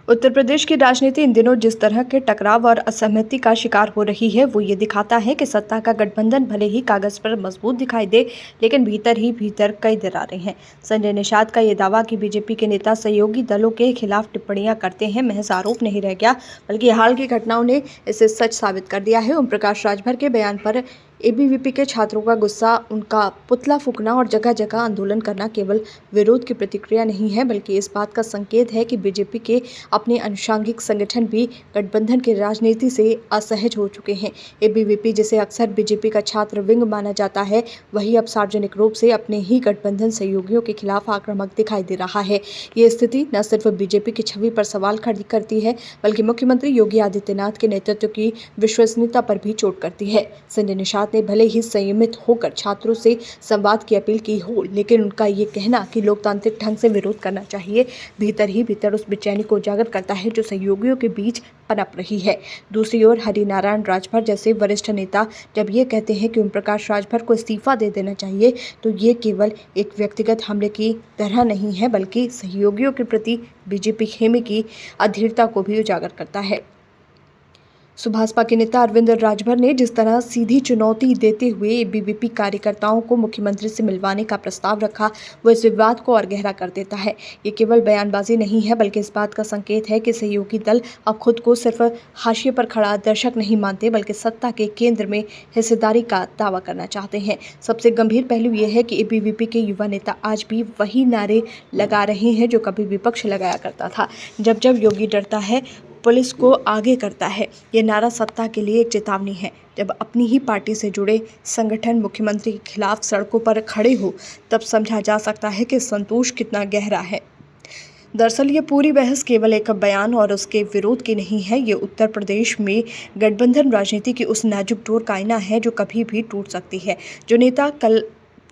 उत्तर प्रदेश की राजनीति इन दिनों जिस तरह के टकराव और असहमति का शिकार हो रही है, वो ये दिखाता है कि सत्ता का गठबंधन भले ही कागज पर मजबूत दिखाई दे, लेकिन भीतर ही भीतर कई दरारें हैं। संजय निषाद का ये दावा कि बीजेपी के नेता सहयोगी दलों के खिलाफ टिप्पणियां करते हैं महज आरोप नहीं रह गया, बल्कि हाल की घटनाओं ने इसे सच साबित कर दिया है। ओम प्रकाश राजभर के बयान पर एबीवीपी के छात्रों का गुस्सा, उनका पुतला फूंकना और जगह जगह आंदोलन करना केवल विरोध की प्रतिक्रिया नहीं है, बल्कि इस बात का संकेत है कि बीजेपी के अपने अनुषंगिक संगठन भी गठबंधन की राजनीति से असहज हो चुके हैं। एबीवीपी, जिसे अक्सर बीजेपी का छात्र विंग माना जाता है, वही अब सार्वजनिक रूप से अपने ही गठबंधन सहयोगियों के खिलाफ आक्रामक दिखाई दे रहा है। ये स्थिति न सिर्फ बीजेपी की छवि पर सवाल खड़ी करती है, बल्कि मुख्यमंत्री योगी आदित्यनाथ के नेतृत्व की विश्वसनीयता पर भी चोट करती है। संजय निषाद ने भले ही संयमित होकर छात्रों से संवाद की अपील की हो, लेकिन उनका ये कहना कि लोकतांत्रिक ढंग से विरोध करना चाहिए, भीतर ही भीतर उस बेचैनी को उजागर करता है जो सहयोगियों के बीच पनप रही है। दूसरी ओर हरिनारायण राजभर जैसे वरिष्ठ नेता जब ये कहते हैं कि ओम प्रकाश राजभर को इस्तीफा दे देना चाहिए, तो ये केवल एक व्यक्तिगत हमले की तरह नहीं है, बल्कि सहयोगियों के प्रति बीजेपी खेमे की अधीरता को भी उजागर करता है। सुभाषपा के नेता अरविंद राजभर ने जिस तरह सीधी चुनौती देते हुए एबीवीपी कार्यकर्ताओं को मुख्यमंत्री से मिलवाने का प्रस्ताव रखा, वो इस विवाद को और गहरा कर देता है। ये केवल बयानबाजी नहीं है, बल्कि इस बात का संकेत है कि सहयोगी दल अब खुद को सिर्फ हाशिए पर खड़ा दर्शक नहीं मानते, बल्कि सत्ता के केंद्र में हिस्सेदारी का दावा करना चाहते हैं। सबसे गंभीर पहलू यह है कि एबीवीपी के युवा नेता आज भी वही नारे लगा रहे हैं जो कभी विपक्ष लगाया करता था, जब जब योगी डरता है पुलिस को आगे करता है। ये नारा सत्ता के लिए एक चेतावनी है। जब अपनी ही पार्टी से जुड़े संगठन मुख्यमंत्री के खिलाफ सड़कों पर खड़े हो, तब समझा जा सकता है कि संतोष कितना गहरा है। दरअसल ये पूरी बहस केवल एक बयान और उसके विरोध की नहीं है। ये उत्तर प्रदेश में गठबंधन राजनीति की उस नाजुक डोर का आईना है जो कभी भी टूट सकती है। जो नेता कल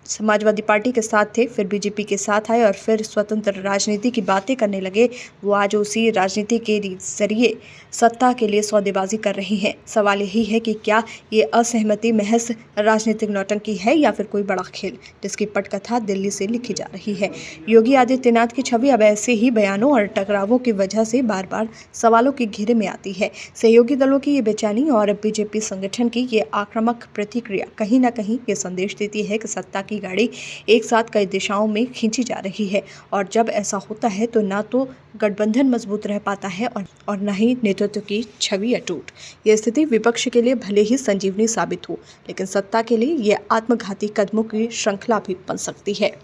समाजवादी पार्टी के साथ थे, फिर बीजेपी के साथ आए और फिर स्वतंत्र राजनीति की बातें करने लगे, वो आज उसी राजनीति के जरिए सत्ता के लिए सौदेबाजी कर रही हैं। सवाल यही है कि क्या ये असहमति महज राजनीतिक नौटंकी है या फिर कोई बड़ा खेल, जिसकी पटकथा दिल्ली से लिखी जा रही है। योगी आदित्यनाथ की छवि अब ऐसे ही बयानों और टकरावों की वजह से बार बार सवालों के घेरे में आती है। सहयोगी दलों की ये बेचैनी और बीजेपी संगठन की ये आक्रामक प्रतिक्रिया कहीं ना कहीं ये संदेश देती है कि सत्ता की गाड़ी एक साथ कई दिशाओं में खींची जा रही है, और जब ऐसा होता है तो ना तो गठबंधन मजबूत रह पाता है और न ही नेतृत्व की छवि अटूट। यह स्थिति विपक्ष के लिए भले ही संजीवनी साबित हो, लेकिन सत्ता के लिए यह आत्मघाती कदमों की श्रृंखला भी बन सकती है।